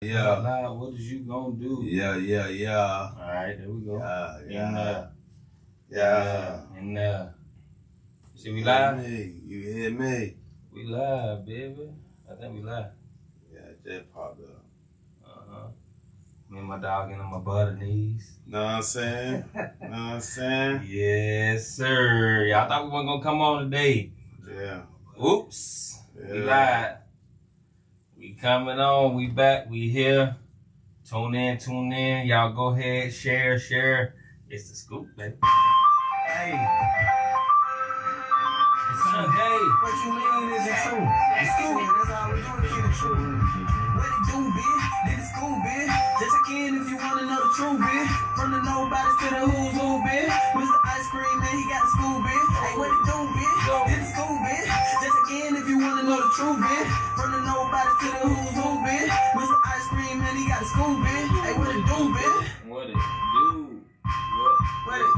Yeah. Nah, what is you gonna do? Yeah. All right, there we go. Yeah. See, we live? You hear me? We live, baby. I think we live. Yeah, that popped up. Me and my dog and my butter knees. Know what I'm saying? Yes, sir. Y'all thought we weren't gonna come on today. Yeah. Oops. Yeah. We live. We coming on. We back. We here. Tune in. Y'all go ahead. Share. It's the scoop, baby. Hey. It's Sunday. What you mean is it true? It's cool. That's all we do to keep it true. What it do, bitch? Did it school, bitch? Just check in if you wanna know the truth, bitch. From the nobodies to the who's who, bitch. Mr. Ice Cream, man, he got the school, bitch. Hey, what it do, bitch? Did it school, bitch? Just check in if you wanna know the truth, bitch. From the nobodies to the who's who, bitch. Mr. Ice Cream, man, he got the school, bitch. Hey, what it do, bitch? What it do? What it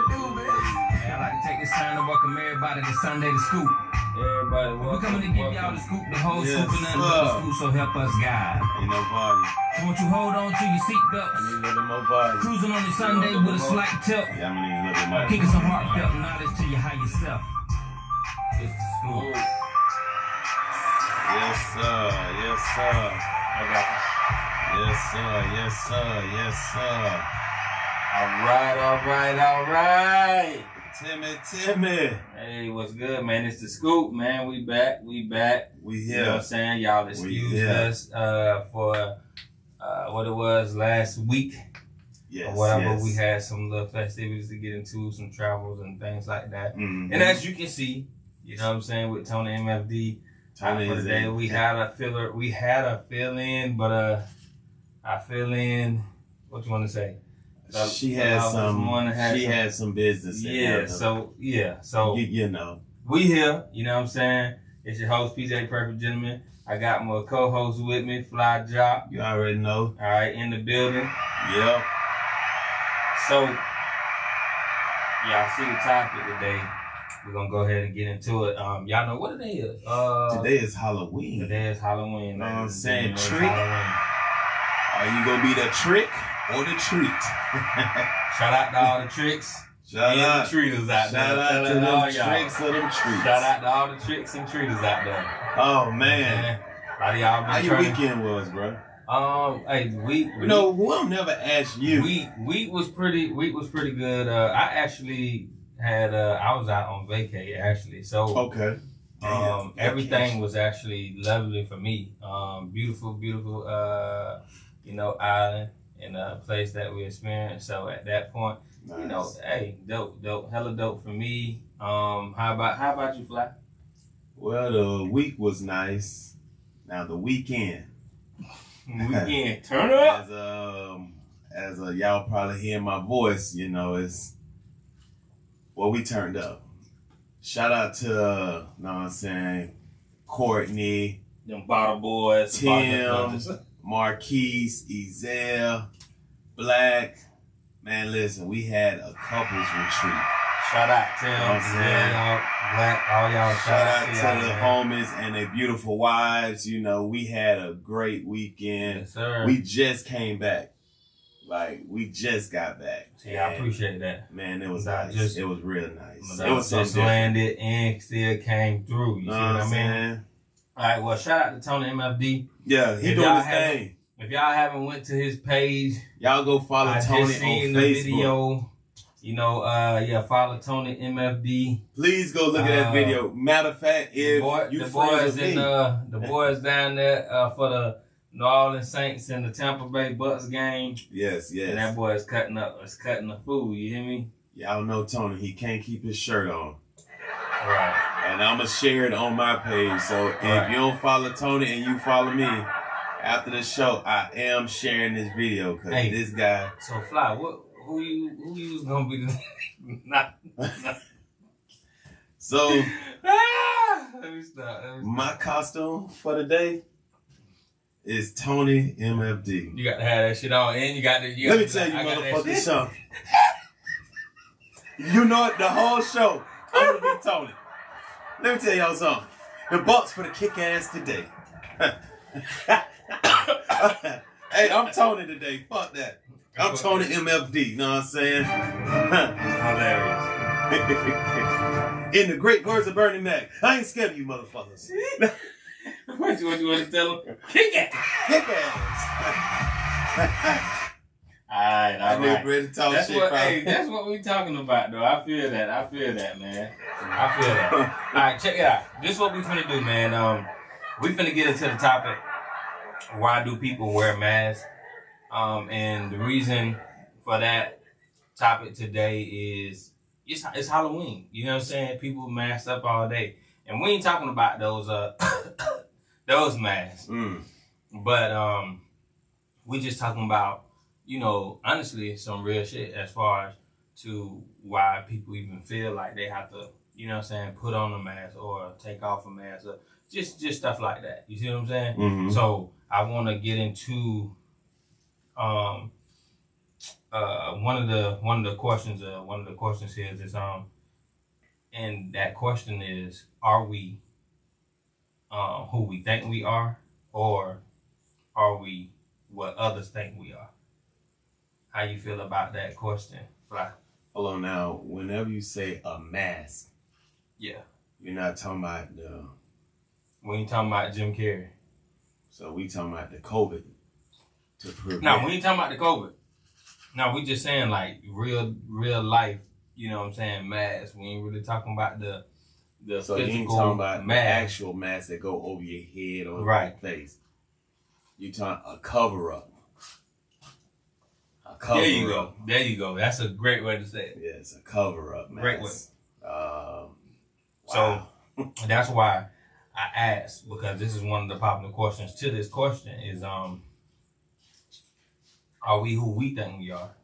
do, bitch? Hey, I'd like to take this time to welcome everybody to Sunday the Scoop. Everybody, welcome. We're coming to give y'all the scoop, the whole Yes, scoop, and nothing but the sir. scoop, so help us God. Ain't nobody. So won't you hold on to your I need seatbelts, a little more body. cruising on your Sunday with a slight tilt, Yeah, I'm gonna need a little bit more. kicking some heartfelt knowledge to your higher self. It's the scoop. Yes, sir. I got Yes, sir. All right. Timmy. Hey, what's good, man? It's the scoop, man. We back. We You know what here. I'm saying? Y'all excuse here. us for what it was last week Yes. or whatever. Yes. We had some little festivities to get into, some travels and things like that. Mhm. And as you can see, you know what I'm saying, with Tony MFD, Tony for the is day, in. we had a fill-in, but I fill in, what you want to say? She had some business. in Yeah, her. so you know. we here, you know what I'm saying? It's your host, PJ Perfect Gentleman. I got my co-host with me, Fly Job. You already know. All right, in the building. Yep. So, y'all see the topic today. We're going to go ahead and get into it. Y'all know what today is. Today is Halloween. Today is Halloween. Know what I'm saying? It's Trick. Halloween. Are you gonna be the trick or the treat? Shout out to all the tricks Shout and out. the treaters out there. Shout out to all them y'all. tricks or them treats. Shout out to all the tricks and treaters out there. Oh man. A lot of y'all been How your trying. weekend was, bro? Hey, You know, we'll never ask you. Week was pretty good. I actually had I was out on vacay actually, so Okay. Damn. everything was actually lovely for me. Beautiful, island and a place that we experienced. So at that point, Nice. you know, hey, dope, hella dope for me. How about you, Fly? Well, the week was nice. Now the weekend. Weekend, turn up. As y'all probably hear my voice, you know, we turned up. Shout out to know what I'm saying, Courtney, Them bottle boys, Tim, Marquise, Ezel, Black. Man, listen, we had a couples retreat. Shout out Tim, You know what I'm saying? Black, all y'all. Shout out to y'all, the man. homies and their beautiful wives. You know, we had a great weekend. Yes, sir. We just came back. Like, we just got back. Yeah, I And, appreciate that. man, it was Nah, nice. just- It was real nice. It It was something just different. landed and still came through. You see Know what I mean? saying? All right, well, shout out to Tony MFD. Yeah, he If doing y'all his haven't- thing. If y'all haven't went to his page, Y'all go follow I Tony just seen on the Facebook. video. You know, follow Tony MFD. Please go look at that video. Matter of fact, if you the friends boys with me, the boys down there for the New Orleans Saints and the Tampa Bay Bucks game, yes, and that boy is cutting the food. You hear me? y'all know Tony. He can't keep his shirt on. All right. And I'm going to share it on my page. So if Right. you don't follow Tony and you follow me, after the show, I am sharing this video because Hey. this guy. So Fly, who you was gonna be? Not. So Let me stop. my costume for the day is Tony MFD. You got to have that shit on, and you got to. Let me tell you, motherfucking something. You know it, the whole show, I'm going to be Tony. Let me tell y'all something. The Bucks for the kick ass today. Hey, I'm Tony today. Fuck that. I'm Tony MFD. You know what I'm saying? Hilarious. In the great words of Bernie Mac, I ain't scared of you motherfuckers. What you want to tell him? Kick it. Kick ass. Alright. Ready to talk That's shit, what, bro. hey, that's what we talking about, though. I feel that, man. I feel that. Alright, check it out. This is what we finna do, man. We finna get into the topic. Why do people wear masks? And the reason for that topic today is it's Halloween. You know what I'm saying? People masked up all day. And we ain't talking about those those masks. But we just talking about, you know, honestly, some real shit as far as to why people even feel like they have to, you know what I'm saying, put on a mask or take off a mask or just stuff like that. You see what I'm saying? Mm-hmm. So I want to get into one of the questions here is and that question is, are we who we think we are, or are we what others think we are? How you feel about that question, Fly? Hold on now. Whenever you say a mask, Yeah. you're not talking about the. We ain't talking about Jim Carrey. So we talking about the COVID to prevent. No, we ain't talking about the COVID. No, we just saying like real life, you know what I'm saying, masks. We ain't really talking about the So physical you ain't talking about the mask. actual mask that go over your head or Right. your face. You talking a cover up. There you go. There you go. That's a great way to say it. Yeah, it's a cover up mask. Great way. Wow. So that's why I asked, because this is one of the popular questions to this question is are we who we think we are?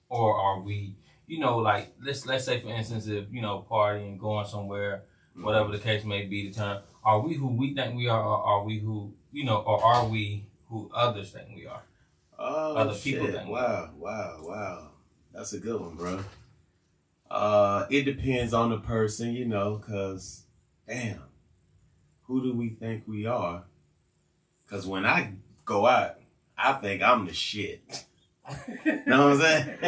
Or are we, you know, like let's say for instance, if, you know, partying, going somewhere, whatever the case may be, the time, are we who we think we are, or are we who, you know, or are we who others think we are? Oh, Other shit. people think we Wow. That's a good one, bro. It depends on the person, you know, because, damn, who do we think we are? Because when I go out, I think I'm the shit. Know what I'm saying?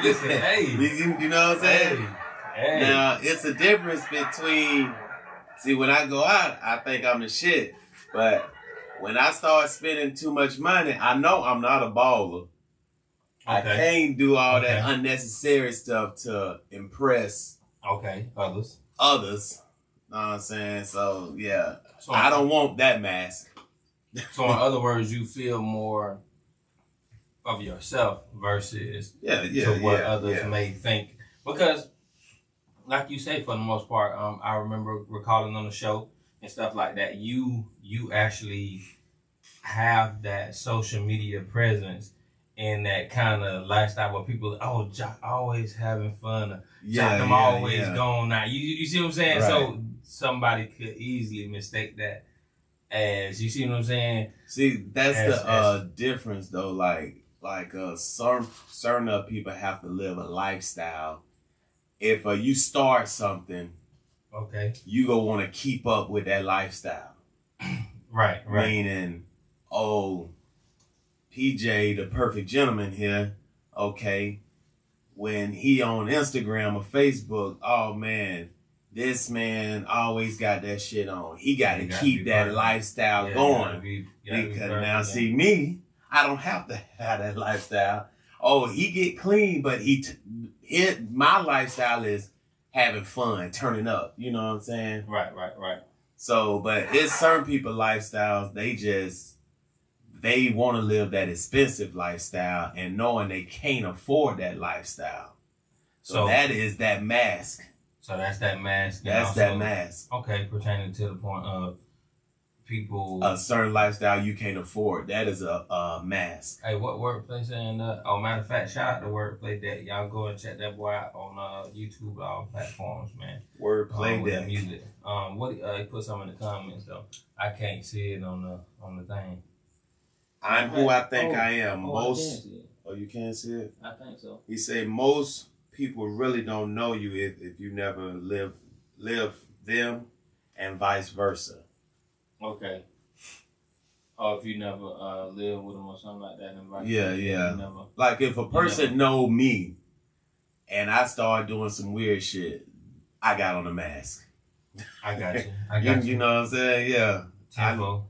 Listen, hey. You know what I'm saying? Hey. Now, it's a difference between, see, when I go out, I think I'm the shit. But when I start spending too much money, I know I'm not a baller. I can't do all that unnecessary stuff to impress others. Know what I'm saying? So, yeah, So I don't want that mask. So in other words, you feel more of yourself versus what others may think. Because, like you say, for the most part, I remember recalling on the show and stuff like that, you actually have that social media presence and that kind of lifestyle where people, Jock always having fun, Jock them always going out. You see what I'm saying? Right. So somebody could easily mistake that as, you see what I'm saying? See, that's the difference though. Like certain people have to live a lifestyle. If you start something, you gonna want to keep up with that lifestyle. Right. Meaning, PJ, the perfect gentleman here, when he on Instagram or Facebook, oh man, this man always got that shit on. He got to keep that lifestyle going. Because now, see me, I don't have to have that lifestyle. He get clean, but my lifestyle is having fun, turning up. You know what I'm saying? Right. So, but it's certain people lifestyles, they want to live that expensive lifestyle and knowing they can't afford that lifestyle. So that is that mask. So that's that mask. That's that mask. Okay, pertaining to the point of people. A certain lifestyle you can't afford. That is a mask. Hey, what workplace and matter of fact, shout out to Wordplay Day. Y'all go and check that boy out on YouTube, all platforms, man. Wordplay Day. Day. Music. He put some in the comments though. I can't see it on the thing. I'm who I think I am. Most. You can't see it? I think so. He said most people really don't know you if you never live them, and vice versa. Okay. Oh, if you never lived with them or something like that. Yeah. You never, like if a person know me and I start doing some weird shit, I got on a mask. I got you. You know what I'm saying? Yeah. Tempo.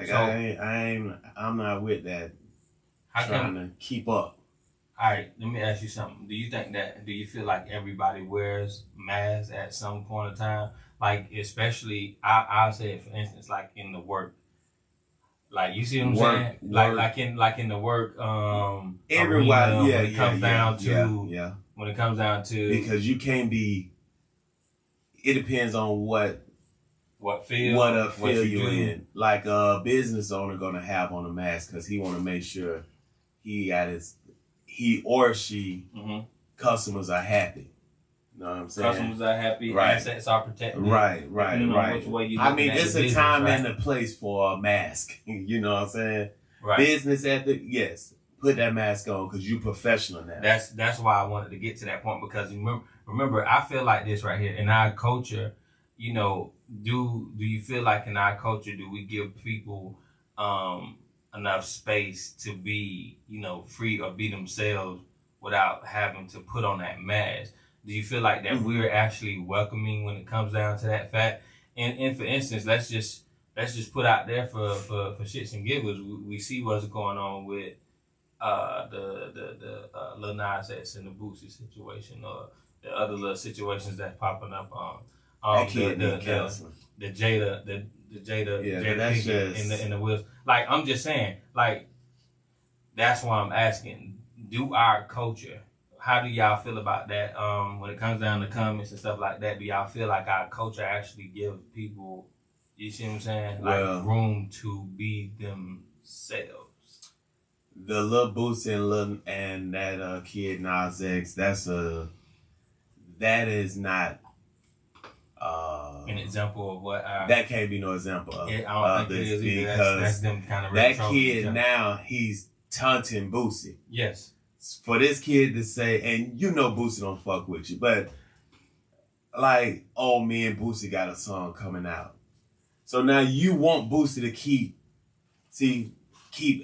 So, I'm not with that. Trying to keep up. All right, let me ask you something. Do you feel like everybody wears masks at some point in time? Like, especially, I'll say it, for instance, like in the work. Like, you see what I'm saying? Like in the work, everybody, arena, when it comes down to, because you can't be, it depends on what field you in. Like a business owner gonna have on a mask because he want to make sure he or she customers are happy. You know what I'm saying? Customers are happy, right. Assets are protected. Right. I mean, it's a time and a place for a mask. You know what I'm saying? Right. Business ethic, yes. Put that mask on because you're professional now. That's why I wanted to get to that point, because remember, I feel like this right here in our culture. You know, do you feel like in our culture do we give people enough space to be, you know, free or be themselves without having to put on that mask? Do you feel like that we're actually welcoming when it comes down to that fact? And for instance, let's just put out there for shits and giggles. We see what's going on with the Lil Nas X and the Boosie situation, or the other little situations that's popping up on the Jada Pinkett in the Wills. Like, I'm just saying, like, that's why I'm asking, do our culture, how do y'all feel about that? When it comes down to comments and stuff like that, do y'all feel like our culture actually gives people, you see what I'm saying, like, room to be themselves? The Lil Boosie and that kid Nas X, that is not an example of what that can't be no example of, I don't think it is either. Because that's them kind of that kid now, he's taunting Boosie. Yes. For this kid to say, and you know Boosie don't fuck with you, but like, oh, me and Boosie got a song coming out. So now you want Boosie to keep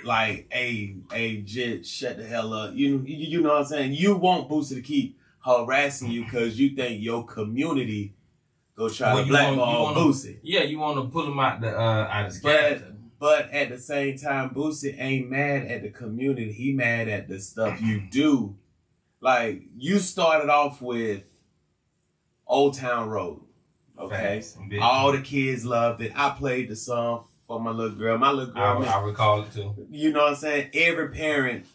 like, Jit, shut the hell up. You know what I'm saying? You want Boosie to keep harassing you because you think your community go try to blackball Boosie. Yeah, you want to pull him out his character. But at the same time, Boosie ain't mad at the community. He mad at the stuff you do. Like, you started off with Old Town Road. Okay? All the kids loved it. I played the song for my little girl. My little girl. I recall it too. You know what I'm saying? Every parent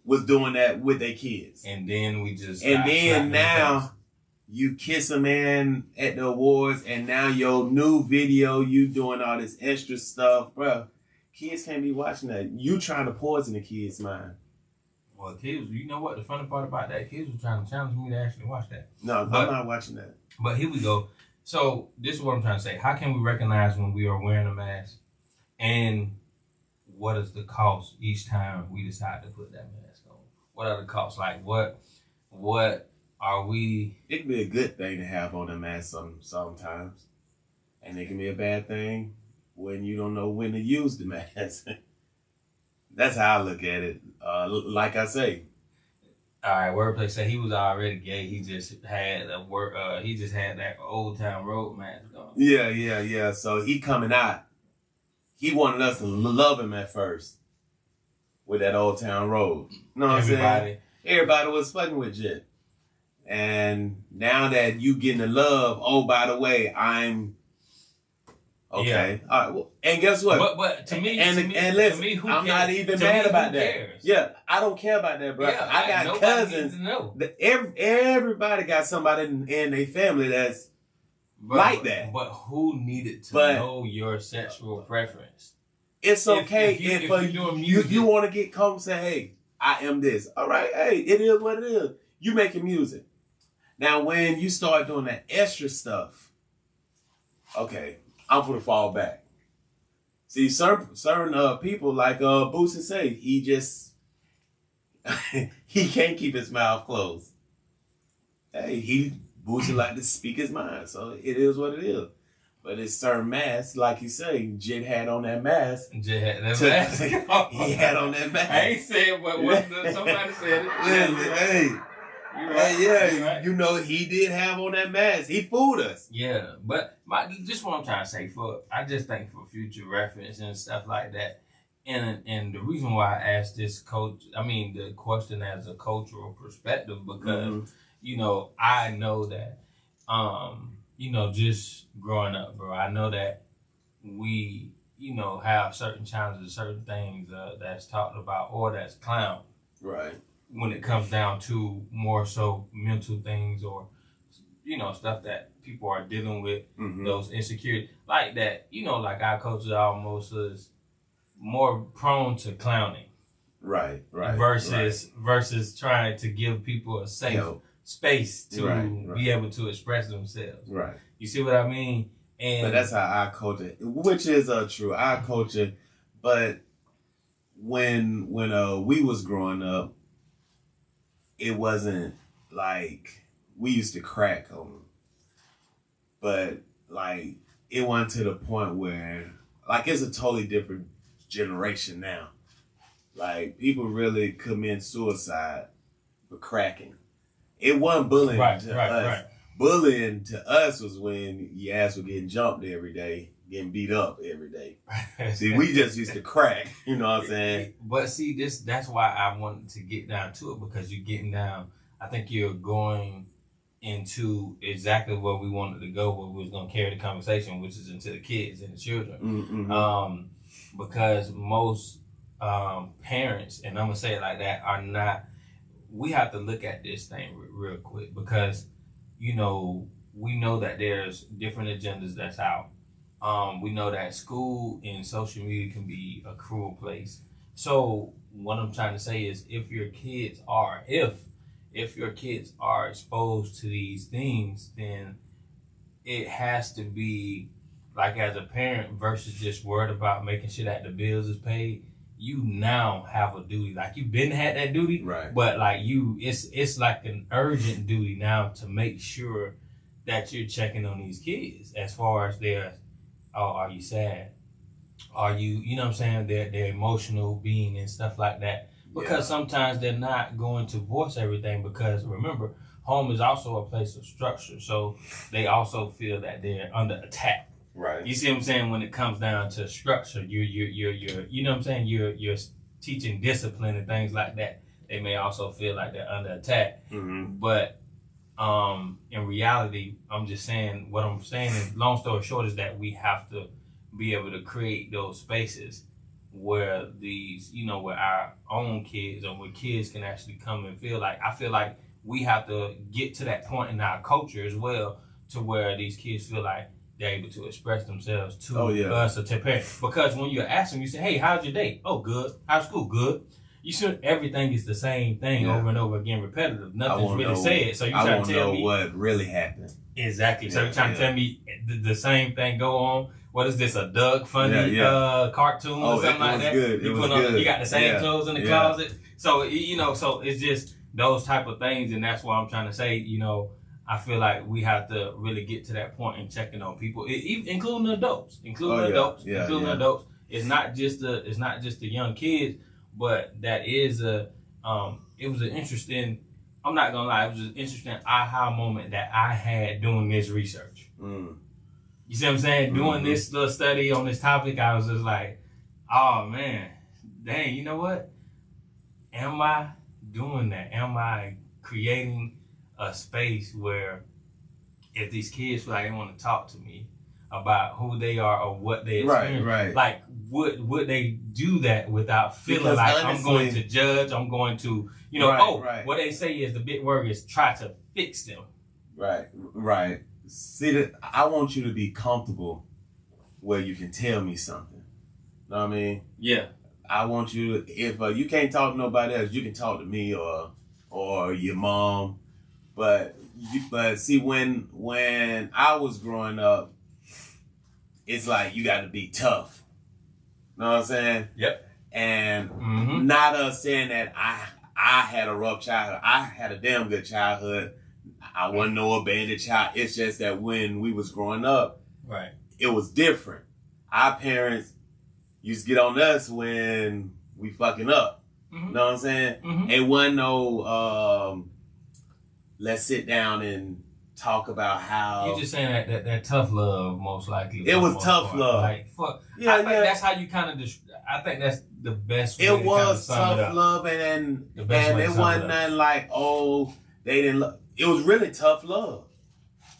was doing that with their kids. And then we just... And then now... You kiss a man at the awards, and now your new video, you doing all this extra stuff, bro. Kids can't be watching that. You trying to poison the kids' mind. Well, kids, you know what the funny part about that? Kids were trying to challenge me to actually watch that. No, I'm not watching that. But here we go. So this is what I'm trying to say. How can we recognize when we are wearing a mask, and what is the cost each time we decide to put that mask on? What are the costs? Like, what are we? It can be a good thing to have on a mask sometimes, and it can be a bad thing when you don't know when to use the mask. That's how I look at it. Like I say. All right, Wordplay said he was already gay. He just had he just had that Old Town Road mask on. Yeah. So he coming out. He wanted us to love him at first with that Old Town Road. You know what I'm saying? Everybody was fucking with Jit. And now that you getting the love, oh, by the way, I'm okay. Yeah. All right. Well, and guess what? But to me, listen, who I'm cares? not even mad about that. Cares? Yeah, I don't care about that, bro. Yeah, I got cousins. Everybody got somebody in their family that's like that. But who needed to know your sexual preference? It's okay if you want to get comfortable, say, hey, I am this. All right, hey, it is what it is. You making music. Now, when you start doing that extra stuff, okay, I'm going to fall back. See, certain people, like Boosie say, he just, he can't keep his mouth closed. Hey, Boosie like to speak his mind, so it is what it is. But it's certain masks, like you say, Jet had on that mask. Jet had that mask. He had on that mask. I ain't saying what somebody said it. Listen, hey. Right. Yeah, right. You know he did have on that mask. He fooled us. Yeah, but just what I'm trying to say, I just think for future reference and stuff like that. And the reason why I asked the question as a cultural perspective, because I know that just growing up, bro, I know that we have certain challenges, certain things that's talked about or that's clowned. Right. When it comes down to more so mental things or stuff that people are dealing with, those insecurities like that, like our culture almost is more prone to clowning. Right. Versus trying to give people a safe space to be able to express themselves. Right. You see what I mean? But that's how our culture, which is true, our culture. But when we was growing up, it wasn't like we used to crack on them. But like it went to the point where like it's a totally different generation now. Like people really commit suicide for cracking. It wasn't bullying to us. Right. Bullying to us was when your ass was getting jumped every day, getting beat up every day. See, we just used to crack, you know what I'm saying? But see, that's why I wanted to get down to it, because you're getting down, I think you're going into exactly where we wanted to go, where we was going to carry the conversation, which is into the kids and the children. Mm-hmm. Because most parents, and I'm going to say it like that, are not, we have to look at this thing real quick, because, we know that there's different agendas that's out. We know that school and social media can be a cruel place. So what I'm trying to say is, if your kids are exposed to these things, then it has to be like, as a parent, versus just worried about making sure that the bills is paid. You now have a duty. Like, you've been had that duty, right? But like it's like an urgent duty now to make sure that you're checking on these kids as far as are you sad? Are you know what I'm saying? Their emotional being and stuff like that. Because sometimes they're not going to voice everything, because remember, home is also a place of structure. So they also feel that they're under attack. Right. You see what I'm saying? When it comes down to structure, you're you know what I'm saying? You're teaching discipline and things like that. They may also feel like they're under attack. Mm-hmm. But in reality, I'm just saying, what I'm saying is, long story short, is that we have to be able to create those spaces where where our own kids, or where kids can actually come and feel like, I feel like we have to get to that point in our culture as well, to where these kids feel like they're able to express themselves to us or to parents. Because when you ask them, you say, hey, how's your day? Oh, good. How's school? Good. You should, everything is the same thing over and over again, repetitive. Nothing's really said. So you're trying to tell me what really happened. Exactly. So you're trying to tell me the same thing go on. What is this, a Doug Funny cartoon or something like that? Good. You got the same clothes in the closet. So, so it's just those type of things. And that's why I'm trying to say, I feel like we have to really get to that point in checking on people, including adults. Adults. It's not just the young kids, but that is it was an interesting, I'm not gonna lie, it was an interesting aha moment that I had doing this research. You see what I'm saying? Doing this little study on this topic, I was just like, oh man, dang, you know what? Am I doing that? Am I creating a space where, if these kids feel like they want to talk to me about who they are or what they experience, like would they do that without feeling like, honestly, I'm going to judge, I'm going to, what they say is, the big word is, try to fix them. Right. See, I want you to be comfortable where you can tell me something. Know what I mean? Yeah. I want you to, if you can't talk to nobody else, you can talk to me or your mom. But see, when I was growing up, it's like you got to be tough. Know what I'm saying? Yep. And not us saying that I had a rough childhood. I had a damn good childhood. I wasn't no abandoned child. It's just that when we was growing up, it was different. Our parents used to get on us when we fucking up. Mm-hmm. You know what I'm saying? Mm-hmm. It wasn't no, let's sit down and talk about how. You're just saying that tough love, most likely. It was tough love. Like, fuck. Yeah, I think that's how you kind of. I think that's the best way. It was tough love, and it wasn't nothing like, oh, they didn't love. It was really tough love.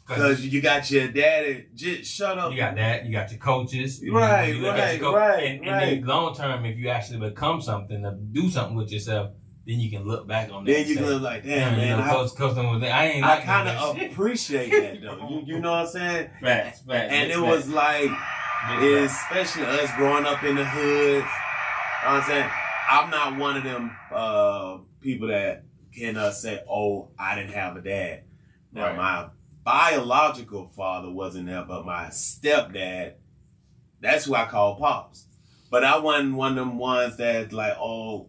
Because you got your daddy, just shut up. You got that. You got your coaches. Right. And then long term, if you actually become something, to do something with yourself, then you can look back on that. Then you can look like, damn, man. I kind of appreciate that, though. You know what I'm saying? Facts. And it was like, especially us growing up in the hood, you know what I'm saying? I'm not one of them people that can say, oh, I didn't have a dad. Now, my biological father wasn't there, but my stepdad, that's who I call Pops. But I wasn't one of them ones that's like, oh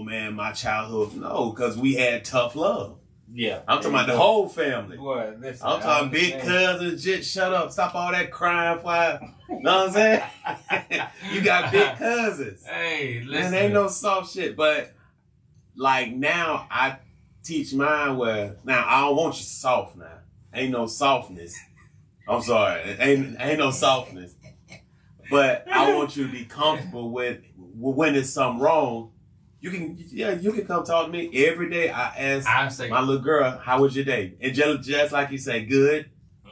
man, my childhood. No, because we had tough love. Yeah. I'm talking about the whole family. Boy, listen, I'm talking big cousins, just shut up, stop all that crying for. You know what I'm saying? You got big cousins. Hey, listen. And ain't no soft shit. But like now I teach mine where now I don't want you soft now. Ain't no softness. I'm sorry. Ain't no softness. But I want you to be comfortable with when there's something wrong. You can come talk to me every day. I ask my little girl, how was your day? And just like you say, good.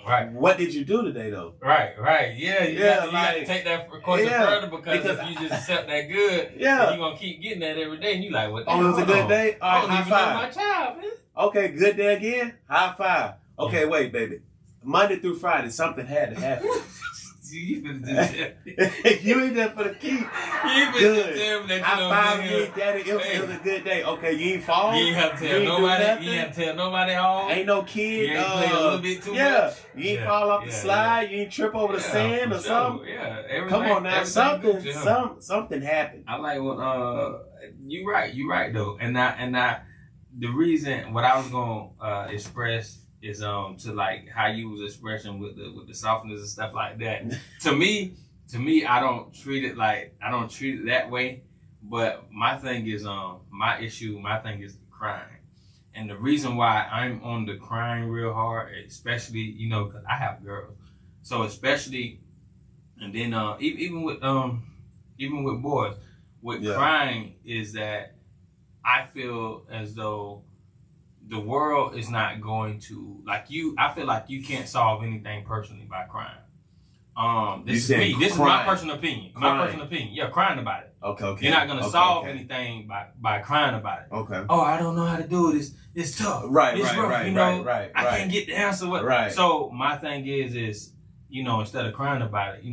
Right. What did you do today though? Right. Yeah. You got to take that question further because if you just accept that good, then you're going to keep getting that every day. And you like, what? Oh, it was a good day? All right, high five. My child, man. Okay, good day again? High five. Okay, wait, baby. Monday through Friday, something had to happen. You finna do that. You ain't there for the keep. You finna tell me that you high five me, daddy. It was a good day. Okay, you ain't fall. You ain't have to tell nobody. You ain't have to tell nobody home. Ain't no kid. You ain't play a little bit too much. You ain't fall off the slide. You ain't trip over the sand or something. Yeah, come on now. Something happened. I like what you right though. And the reason what I was gonna express is to like how you was expressing with the softness and stuff like that. to me, I don't treat it that way. But my thing is my thing is the crying. And the reason why I'm on the crying real hard, especially, because I have girls. So especially, and then even with boys, crying is that I feel as though the world is not going to I feel like you can't solve anything personally by crying. This is me. This is my personal opinion. Yeah, crying about it. Okay. You're not gonna solve anything by crying about it. Okay. Oh, I don't know how to do it. It's tough. Right. It's rough. Right. I can't get the answer. Right. So my thing is instead of crying about it,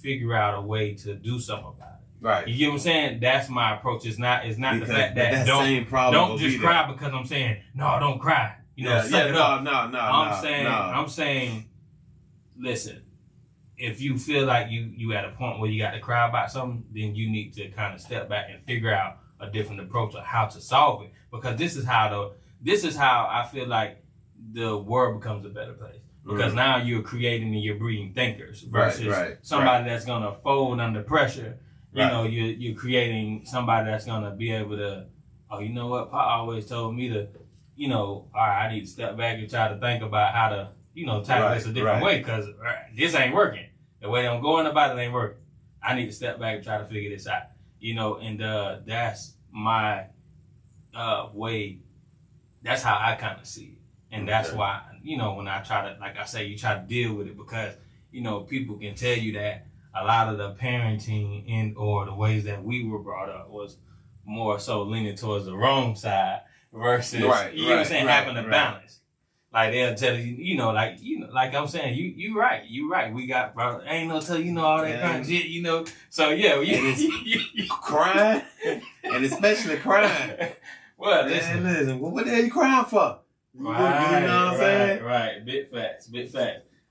figure out a way to do something about it. Right. You get what I'm saying? That's my approach. It's not because the fact that don't just cry because I'm saying, no, don't cry. Suck it up. No. I'm saying, listen, if you feel like you at a point where you got to cry about something, then you need to kind of step back and figure out a different approach of how to solve it. Because this is how I feel like the world becomes a better place. Because now you're creating and you're breeding thinkers versus somebody that's gonna fold under pressure. You're creating somebody that's gonna be able to, oh, you know what? Pop always told me to, all right, I need to step back and try to think about how to, tackle this a different way because this ain't working. The way I'm going about it ain't working. I need to step back and try to figure this out. And that's my way. That's how I kind of see it, and that's why when I try to, like I say, you try to deal with it because people can tell you that. A lot of the parenting or the ways that we were brought up was more so leaning towards the wrong side versus, having a balance. Like they'll tell you, like I'm saying, you right. We got, bro, ain't no tell all that kind of shit, So yeah, crying, and especially crying. Well, listen, what the hell you crying for? Right, you know what I'm saying? Right. Big facts.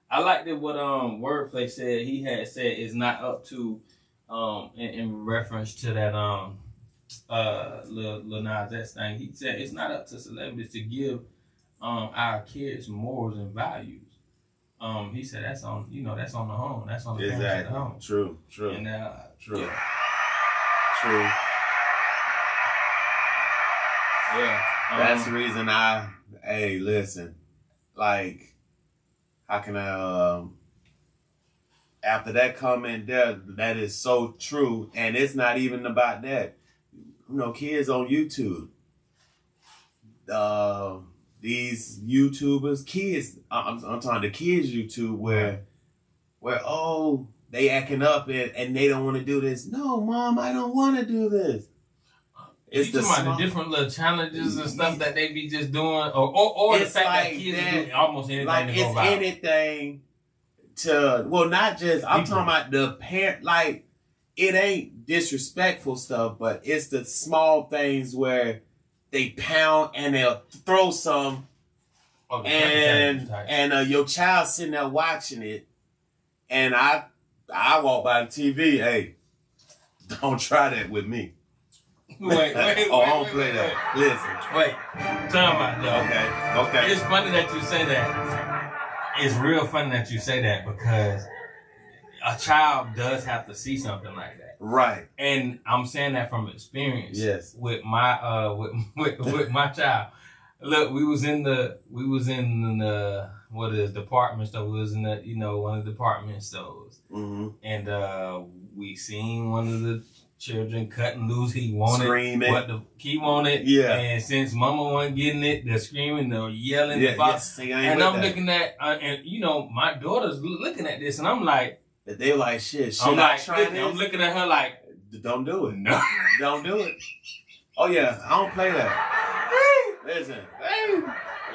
I like that what Wordplay said. He had said it's not up to in reference to that Lil Nas X thing. He said it's not up to celebrities to give our kids morals and values. He said that's on, that's on the home. That's on the parents at the home. True. And True. Yeah. True. Yeah. That's the reason hey, listen, like, how can I, after that comment there, that is so true, and it's not even about that. Kids on YouTube, these YouTubers, kids, I'm talking the kids YouTube where they acting up and they don't want to do this. No, Mom, I don't want to do this. It's the different little challenges and stuff that they be just doing, or the fact that kids are doing almost anything like to go viral. Anything to, not just, I'm talking about the parent, like, it ain't disrespectful stuff, but it's the small things where they pound and they'll throw some, and your child sitting there watching it, and I walk by the TV, hey, don't try that with me. Wait, I don't play that. Listen. Wait, time out though. Okay. It's funny that you say that. It's real funny that you say that because a child does have to see something like that. Right. And I'm saying that from experience. Yes. With my with my child. Look, we was in the department store. We was in the one of the department stores. Mm-hmm. And we seen one of the children cutting loose. He wanted screaming. What he wanted. Yeah. And since Mama wasn't getting it, they're screaming, they're yelling. Yes, and I'm looking at, and my daughter's looking at this, and I'm like, they like shit. I'm looking at her like, don't do it. No, don't do it. Oh yeah, I don't play that. Listen.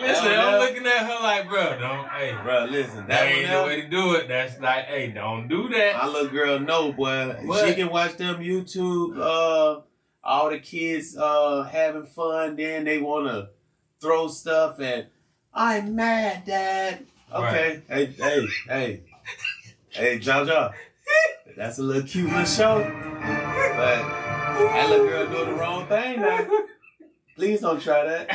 I'm looking at her like, bro, listen, that ain't the way to do it. That's like, hey, don't do that. My little girl know, boy. What? She can watch them YouTube, all the kids having fun, then they want to throw stuff, and I'm mad, Dad. Okay, right. Hey, John. That's a little cute little show, but that little girl doing the wrong thing now. Please don't try that.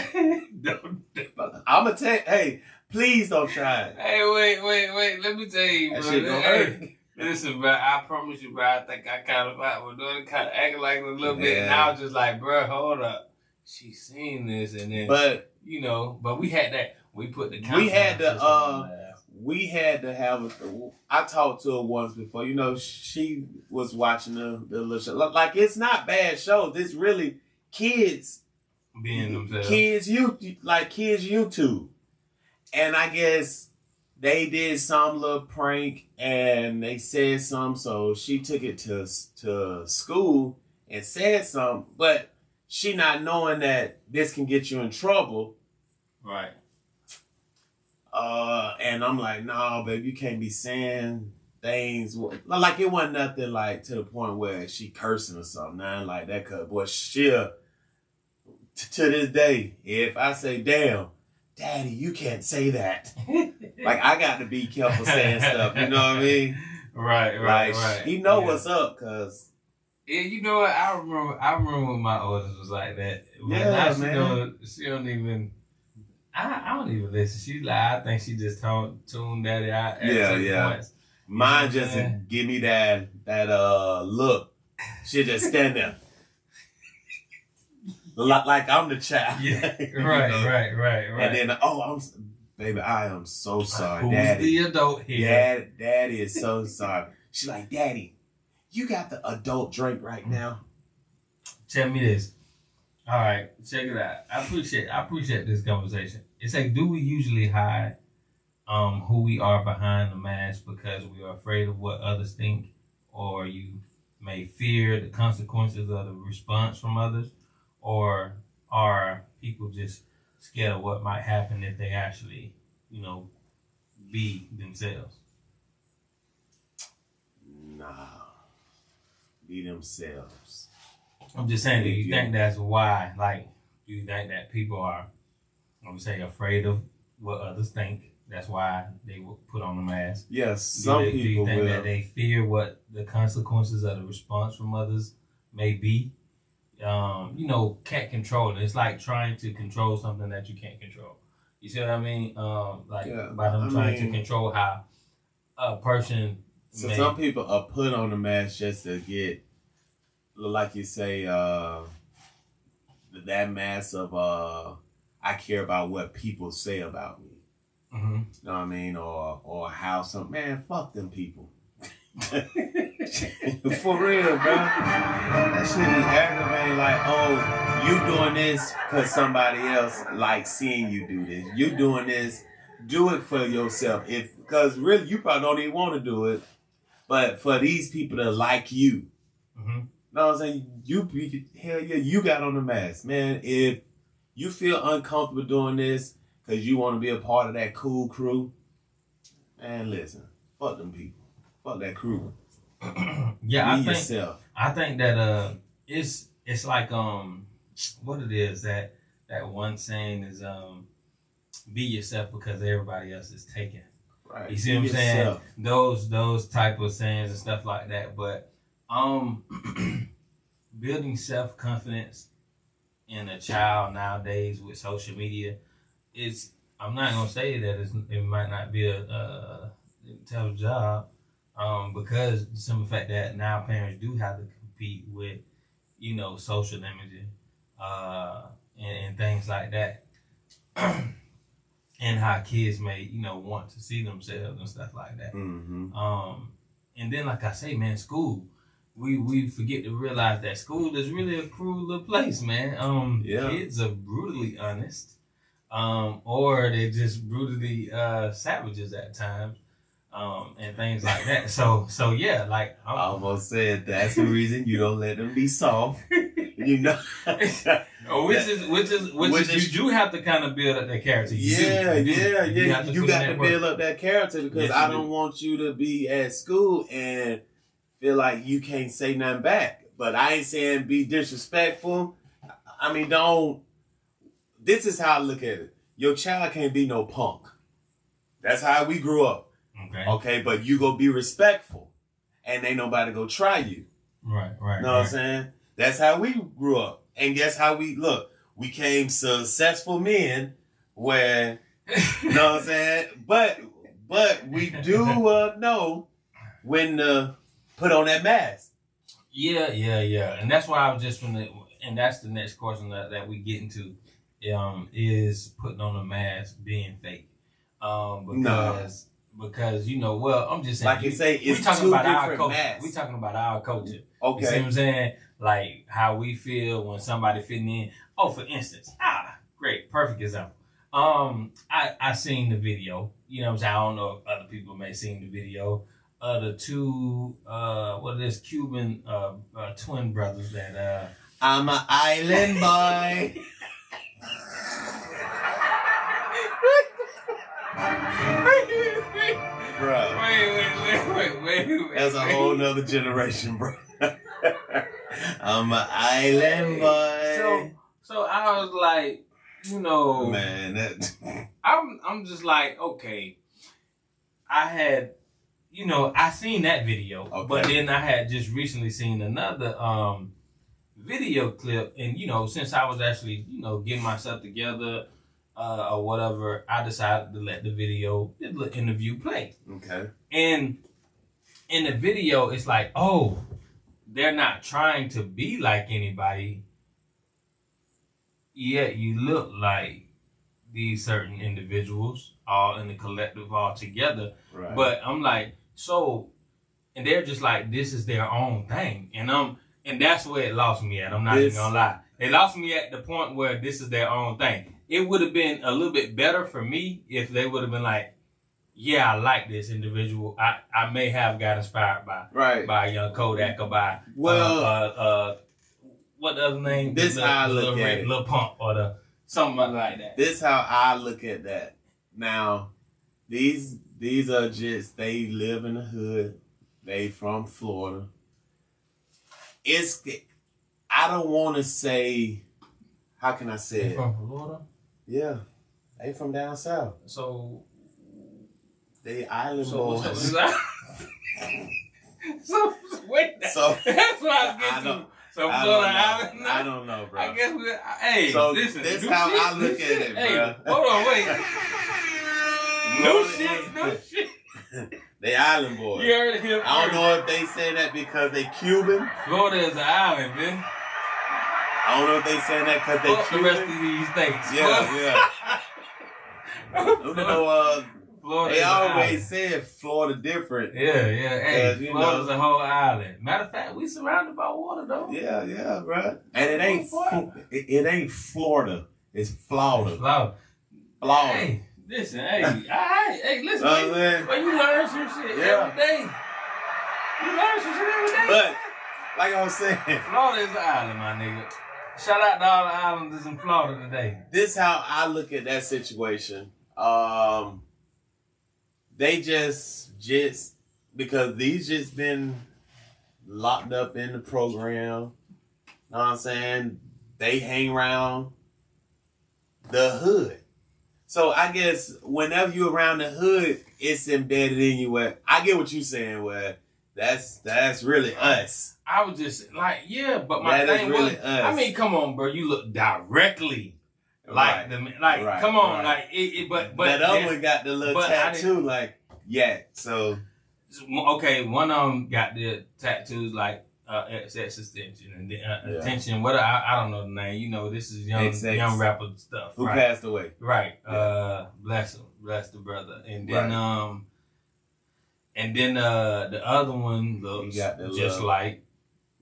I'm going to tell you, hey, please don't try it. Hey, wait. Let me tell you, that bro. Shit gonna hurt. Listen, bro, I promise you, bro, I think I kind of was doing kind of acting like a little bit. And I was just like, bro, hold up. She seen this. And then, but we had that. We put the we had to have I talked to her once before. She was watching the little show. Like, it's not bad shows. It's really kids being themselves. Kids YouTube. And I guess they did some little prank and they said something, so she took it to school and said something, but she not knowing that this can get you in trouble. Right. And I'm like, no, babe, you can't be saying things. Like, it wasn't nothing like to the point where she cursing or something. Nothing like that. Cause boy, she'll, to this day, if I say, damn, Daddy, you can't say that. Like, I got to be careful saying stuff. You know what I mean? Right. He know what's up, cause. Yeah, you know what? I remember when my oldest was like that. But yeah, now she don't even. I don't even listen. She's like, I think she just tuned Daddy out at points. Mine just give me that look. She'll just stand there. Like I'm the child. Yeah. Right. And then, baby, I am so sorry. Who's Daddy. the adult here? Daddy is so sorry. She's like, Daddy, you got the adult drink right now. Tell me this. All right, check it out. I appreciate this conversation. It's like, do we usually hide who we are behind the mask because we are afraid of what others think, or you may fear the consequences of the response from others, or are people just scared of what might happen if they actually, be themselves? Nah, be themselves. I'm just saying, do you think that's why? Like, do you think that people are, I would say, afraid of what others think? That's why they will put on the mask. Yes, some people will. Do you think that they fear what the consequences of the response from others may be? Can't control it. It's like trying to control something that you can't control. You see what I mean? By them trying to control how a person. So some people are put on the mask just to get, like you say, that mask of I care about what people say about me. Mm-hmm. You know what I mean? Or how some man, fuck them people. For real, bro. That shit is aggravating. Like, oh, you doing this because somebody else like seeing you do this. You doing this, do it for yourself. Because really, you probably don't even want to do it. But for these people to like you, mm-hmm. know what I'm saying? Hell yeah, you got on the mask. Man, if you feel uncomfortable doing this because you want to be a part of that cool crew, man, listen, fuck them people. Fuck that crew. Yeah, Be yourself. I think that it's like what it is that one saying is be yourself because everybody else is taken. Right. You see what I'm saying? Those type of sayings and stuff like that. But building self-confidence in a child nowadays with social media, I'm not gonna say that it might not be a tough job, because some of the fact that now parents do have to compete with, social imaging, and things like that. And how kids may, want to see themselves and stuff like that. Mm-hmm. And then, like I say, man, school, we forget to realize that school is really a cruel little place, man. Kids are brutally honest, or they're just brutally savages at times, and things like that. So yeah, like I almost said that's the reason you don't let them be soft. Which is you do have to kind of build up that character. You got to build up that character because I don't want you to be at school and feel like you can't say nothing back. But I ain't saying be disrespectful. I mean, don't. This is how I look at it. Your child can't be no punk. That's how we grew up. Okay, but you go be respectful, and ain't nobody go try you. Right. Know what I'm saying? That's how we grew up. And guess how we became successful men where, you know what I'm saying? But we do know when to put on that mask. Yeah. And that's why I was just and that's the next question that we get into, is putting on a mask, being fake. Because I'm just saying, like you say, it's we talking two about our different culture. masks. We talking about our culture. Okay. You see what I'm saying? Like how we feel when somebody fitting in. Oh, for instance, great, perfect example. I seen the video. You know what I'm saying? I don't know if other people may have seen the video. The two Cuban twin brothers that I'm an island boy. Bro. Wait. That's a whole nother generation, bro. I'm an island boy. So I was like, man, I'm just like, okay. I had, I seen that video, but then I had just recently seen another video clip, and since I was actually, getting myself together or whatever, I decided to let the interview play. Okay. And in the video, it's like, oh, they're not trying to be like anybody, yet you look like these certain individuals, all in the collective, all together. Right. But I'm like, and they're just like, this is their own thing. And that's where it lost me at. I'm not even gonna lie. It lost me at the point where this is their own thing. It would have been a little bit better for me if they would have been like, yeah, I like this individual. I may have got inspired by Young Kodak or by what the other name? This how I look at it. Lil Pump or something like that. This how I look at that. Now, these are just, they live in the hood. They from Florida. I don't want to say, how can I say it? From Florida? Yeah, they from down south. So they island boys. So wait, that's what I was getting to. So Florida Island. I don't know, bro. I guess hey, so listen. This how I look at it, hey, bro. Hold on, wait. No shit. They island boys. You heard him. I don't know if they say that because they Cuban. Florida is an island, man. I don't know if they say that because they Fuck Cuban. the rest of these states. You know, Florida they is an always island. said Florida different. Yeah. Hey, you Florida's know. a whole island. Matter of fact, we surrounded by water, though. Yeah, bro. And it ain't it ain't Florida. It's Florida. Florida. Florida. Hey, listen, hey, listen, man. you learn some shit every day. You learn some shit every day. But like I was saying, Florida is an island, my nigga. Shout out to all the islanders in Florida today. this how I look at that situation. They just because these just been locked up in the program. Know what I'm saying? They hang around the hood. So I guess whenever you're around the hood, it's embedded in you. Where I get what you're saying. Where that's really us. I was just like, yeah, but my That is thing really was, us. I mean, come on, bro, you look directly like Right, come on, right. like it, but that other one got the little but I tattoo, like so. Okay, one of them got the tattoos like XX extension and then attention. What I don't know the name. You know, this is young rapper stuff. Who right? passed away? Right. Yeah. Bless him, bless the brother. And then the other one looks just like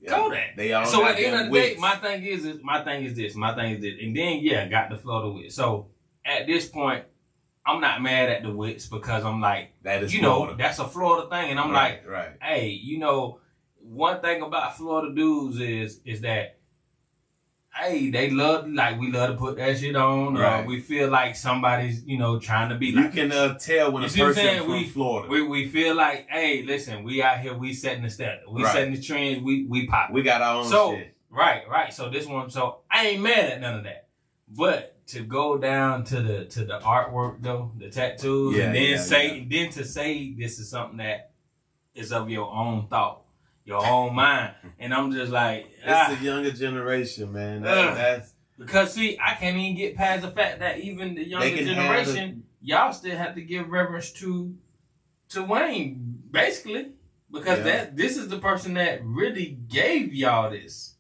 Kodak. They all so got at the end of the wigs. day, my thing is this, and then got the Florida wig. So at this point, I'm not mad at the wigs because I'm like, that is Florida. That's a Florida thing, and I'm right. Hey, one thing about Florida dudes is that, hey, we love to put that shit on. Right. We feel like somebody's, trying to be You like. can tell when a person from Florida. We feel like, hey, listen, we out here, we setting the standard. We setting the trends, we pop. We got our own shit. Right. So this one, I ain't mad at none of that. But to go down to the artwork though, the tattoos, and then to say this is something that is of your own thought. Your own mind, and I'm just like, it's the younger generation, man. That's because see, I can't even get past the fact that even the younger generation, y'all still have to give reverence to Wayne, basically, because this is the person that really gave y'all this.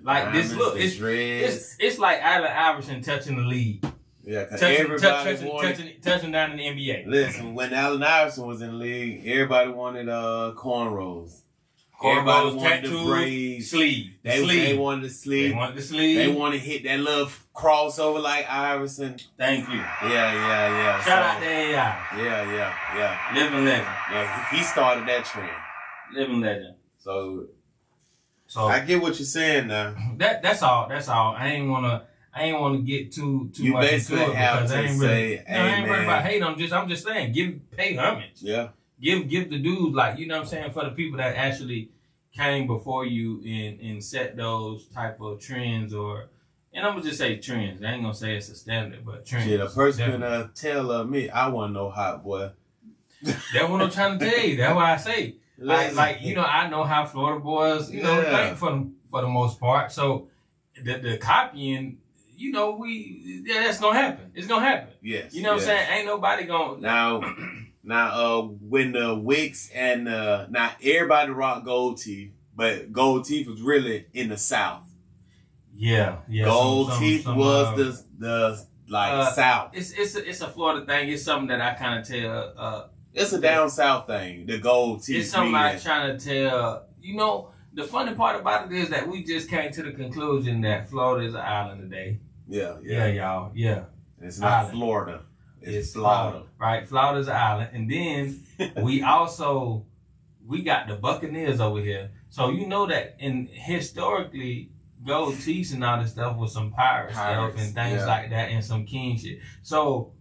Like this, look, it's like Allen Iverson touching the league. Yeah, because everybody wanted touching down in the NBA. Listen, when Allen Iverson was in the league, everybody wanted cornrows. Everybody wanted the braids, sleeve. They wanted the sleeve. They wanted to hit that little crossover like Iverson. Thank you. Yeah. Shout out to AI. Yeah. Living legend. Yeah, he started that trend. Living legend. So I get what you're saying now. That's all. I ain't wanna get too you much basically into it have because to I ain't say, I ain't worried about hate. I'm just saying, pay homage. Yeah. Give the dudes, like, you know what I'm saying, for the people that actually came before you and set those type of trends, and I'm gonna just say trends. I ain't gonna say it's a standard, but trends. Yeah, the person can tell me I wasn't no hot boy. That's what I'm trying to tell you. That's why I say, like I know how Florida boys, think for the most part. So the copying, that's gonna happen. It's gonna happen. Yes. You know what I'm saying? Ain't nobody gonna Now, when the wigs and now everybody rock gold teeth, but gold teeth was really in the South. Yeah. Gold teeth was the South. It's a Florida thing. It's something that I kind of tell. It's a down South thing. The gold teeth. It's something I'm trying to tell. The funny part about it is that we just came to the conclusion that Florida is an island today. Yeah, y'all. Yeah. It's not island. Florida. It's Florida. Right. Florida's an island. And then we got the Buccaneers over here. So that historically gold teeth and all this stuff was some pirate stuff and things like that and some king shit. So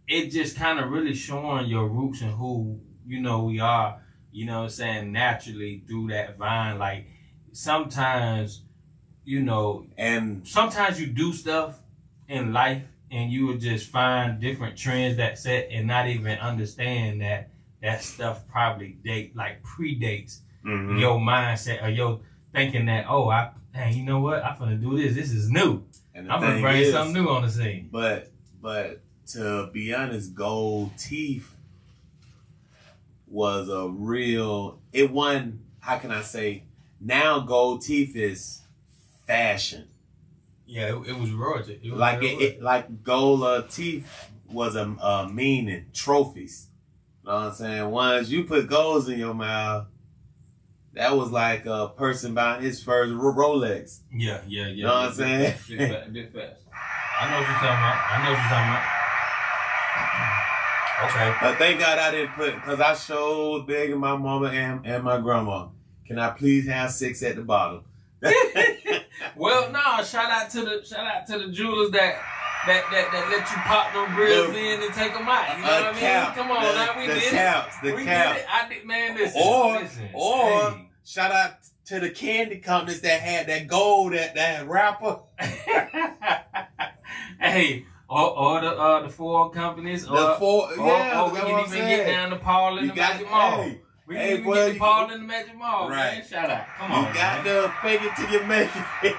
it just kind of really showing your roots and who we are, naturally through that vine. Like sometimes, and sometimes you do stuff in life and you would just find different trends that set and not even understand that stuff probably predates your mindset or thinking that, hey, you know what? I'm finna do this. This is new. And I'm gonna bring something new on the scene. But to be honest, gold teeth was a real. It wasn't. How can I say? Now gold teeth is fashion. Yeah, it was royalty. It was like gold teeth was a meaning, trophies. You know what I'm saying? Once you put golds in your mouth, that was like a person buying his first Rolex. Yeah. You know what I'm saying? Bit fast. I know what you're talking about. Okay. But thank God I didn't put, because I showed begging my mama and my grandma, can I please have 6 at the bottom? Well, no. Shout out to the jewelers that let you pop them grills in and take them out. You know what I mean? Cap, Come on, now we did caps, it. The caps. I did, man. Listen. Or Hey. shout out to the candy companies that had that gold, that wrapper. Hey, or the four companies, or we can even get down to Paul in the Magic Mall. We can even get to Paul in the Magic Mall, right? Man. Shout out. Come on, you got to fake it till you make it.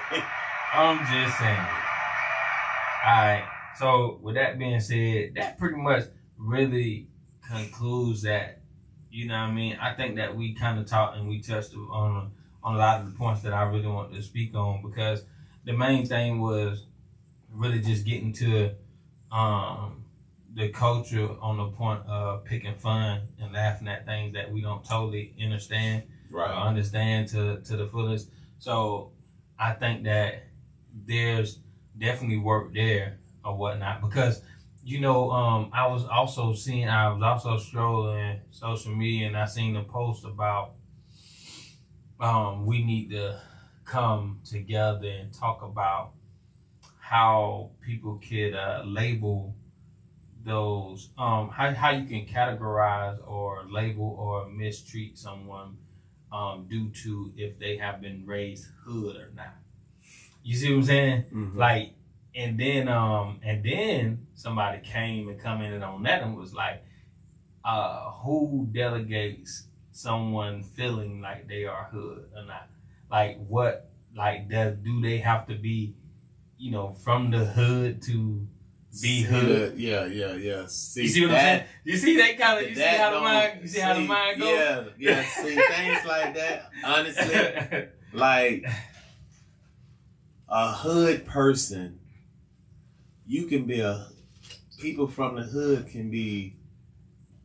I'm just saying. Alright, so with that being said, that pretty much really concludes that, you know what I mean? I think that we kind of talked and we touched on a lot of the points that I really wanted to speak on, because the main thing was really just getting to the culture on the point of picking fun and laughing at things that we don't totally understand or understand to the fullest. So I think that there's definitely work there or whatnot, because I was also strolling social media and I seen a post about we need to come together and talk about how people could label those how you can categorize or label or mistreat someone due to if they have been raised hood or not. You see what I'm saying? Mm-hmm. Like, and then somebody came and commented on that and was like, who delegates someone feeling like they are hood or not? Like, what, like, do they have to be, from the hood to be hood? Yeah. See, you see what I'm saying? You see that kind of, you see how the mind goes? Yeah. See, things like that, honestly, like, a hood person, you can be people from the hood can be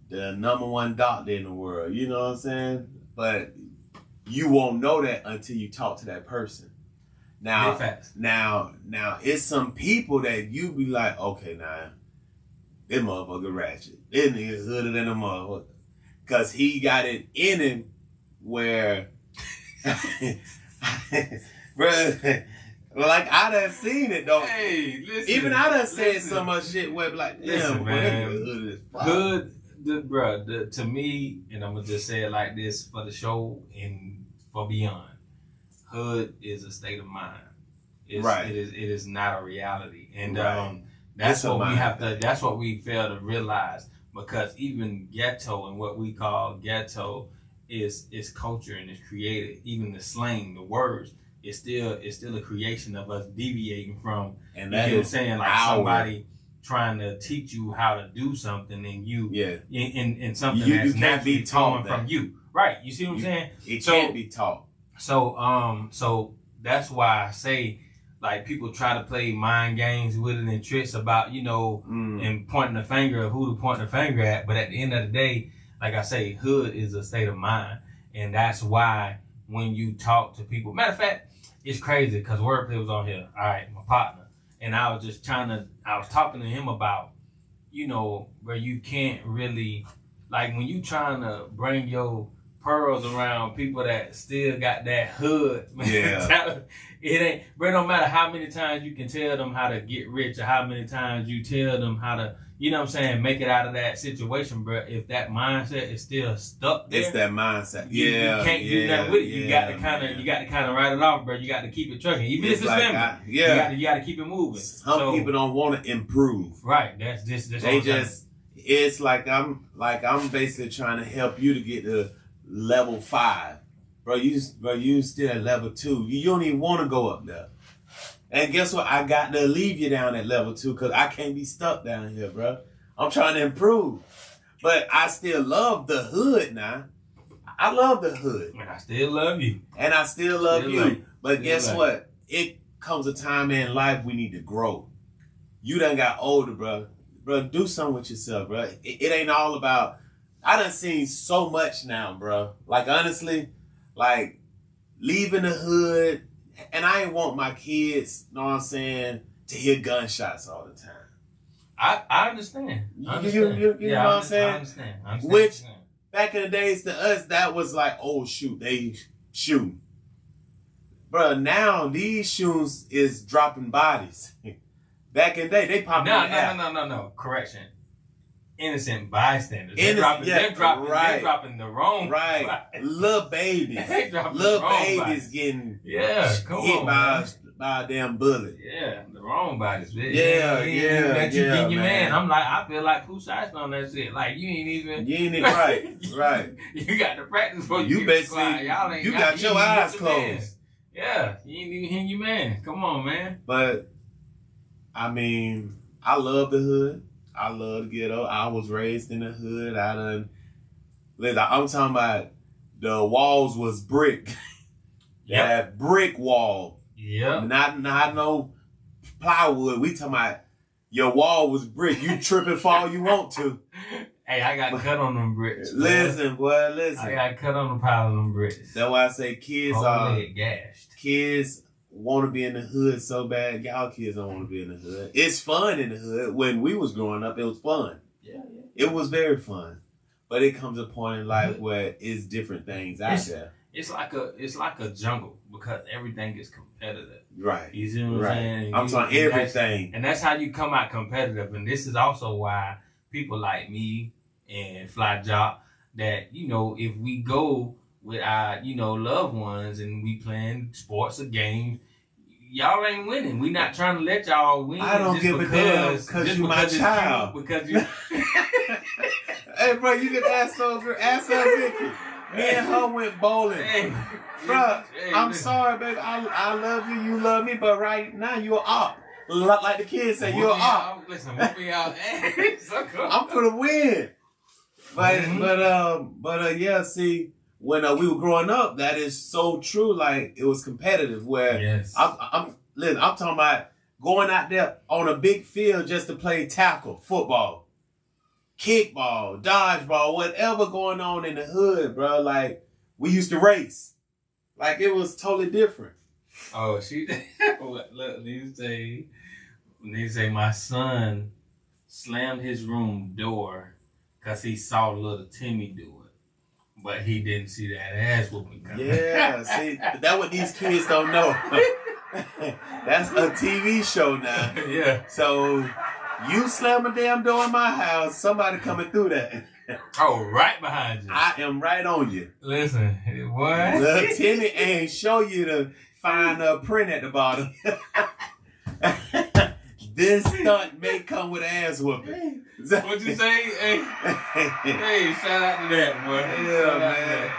the #1 doctor in the world, you know what I'm saying? But you won't know that until you talk to that person. Now it's some people that you be like, okay, now, this motherfucker ratchet. This nigga hooded than a motherfucker. Cause he got it in him where, bruh, like, I done seen it, though. Hey, listen. Even I done said so much shit where, like, damn, man. Hood, bruh, to me, and I'm going to just say it like this for the show and for beyond, hood is a state of mind. It is not a reality. And that's what we have to, that's what we fail to realize, because even ghetto and what we call ghetto is culture and it's created. Even the slang, the words, it's still a creation of us deviating from, and that is saying, like somebody trying to teach you how to do something and you in something that's naturally taught from you. Right. You see what I'm saying? It can't be taught. So that's why I say, like, people try to play mind games with it and tricks about, and pointing the finger of who to point the finger at. But at the end of the day, like I say, hood is a state of mind. And that's why when you talk to people, matter of fact, it's crazy because Wordplay was on here, all right, my partner. And I was just I was talking to him about, where you can't really, like, when you trying to bring your pearls around people that still got that hood mentality, it ain't, bro, no matter how many times you can tell them how to get rich or how many times you tell them how to, make it out of that situation, bro. If that mindset is still stuck there, it's that mindset. You can't do nothing with it. You got to kind of write it off, bro. You got to keep it trucking, even if it's like family. You got to keep it moving. Some people don't want to improve. Right. That's they just. It's like I'm basically trying to help you to get to level 5. bro, you still at level 2. You don't even want to go up there. And guess what? I got to leave you down at level 2 because I can't be stuck down here, bro. I'm trying to improve. But I still love the hood now. I love the hood. And I still love you. And I still love you. But guess love what? It comes a time in life we need to grow. You done got older, bro. Bro, do something with yourself, bro. It ain't all about... I done seen so much now, bro. Like, honestly, like, leaving the hood... And I ain't want my kids, know what I'm saying, to hear gunshots all the time. I understand. You know what I'm saying? I understand. Which, back in the days to us, that was like, oh, shoot, they shooting. Bro, now these shootings is dropping bodies. Back in the day, they popped No. Correction. Innocent bystanders. They're dropping the wrong. Right. Little babies. Little babies getting hit by a damn bullet. Yeah, the wrong bodies. Yeah, your man. I'm like, I feel like Pooh Shiesty on that shit. Like, you ain't even right. You got to practice for you basically, you got your eyes closed. Yeah, you ain't even hitting your man. Come on, man. But, I mean, I love the hood. I love the ghetto. I was raised in the hood. I'm talking about the walls was brick. Yep. That brick wall. Yeah. Not no plywood. We talking about your wall was brick. You tripping for all you want to. Hey, I got cut on them bricks. Listen. I got cut on the pile of them bricks. That's why I say kids gashed. Kids want to be in the hood so bad. Y'all kids don't want to be in the hood. It's fun in the hood. When we was growing up, it was fun. Yeah. It was very fun. But it comes a point in life where it's different things out there. It's like a jungle because everything is competitive. Right. You see what I'm saying? I'm talking everything. And that's how you come out competitive. And this is also why people like me and Fly Jock, that, you know, if we go with our, you know, loved ones and we playing sports or games, y'all ain't winning. We not trying to let y'all win. I don't give a damn because you my child. Because you. Hey, bro, you can ask her Vicky. Me and her went bowling. Hey, bro, I'm sorry, baby. I love you. You love me. But right now, you're up. Like the kids say, you're up. Listen, whoop me out. I'm for the win. But yeah, see, when we were growing up, that is so true. Like, it was competitive where I'm talking about going out there on a big field just to play tackle, football, kickball, dodgeball, whatever going on in the hood, bro. Like, we used to race. Like, it was totally different. Oh, look, they say my son slammed his room door because he saw little Timmy do it. But he didn't see that ass whooping coming. Yeah, see, that's what these kids don't know. That's a TV show now. Yeah. So, you slam a damn door in my house, somebody coming through that. Oh, right behind you. I am right on you. Listen, what? Little Timmy ain't show you to find a print at the bottom. This stunt may come with ass whooping. What you say? Hey, shout out to that, boy. Yeah, man.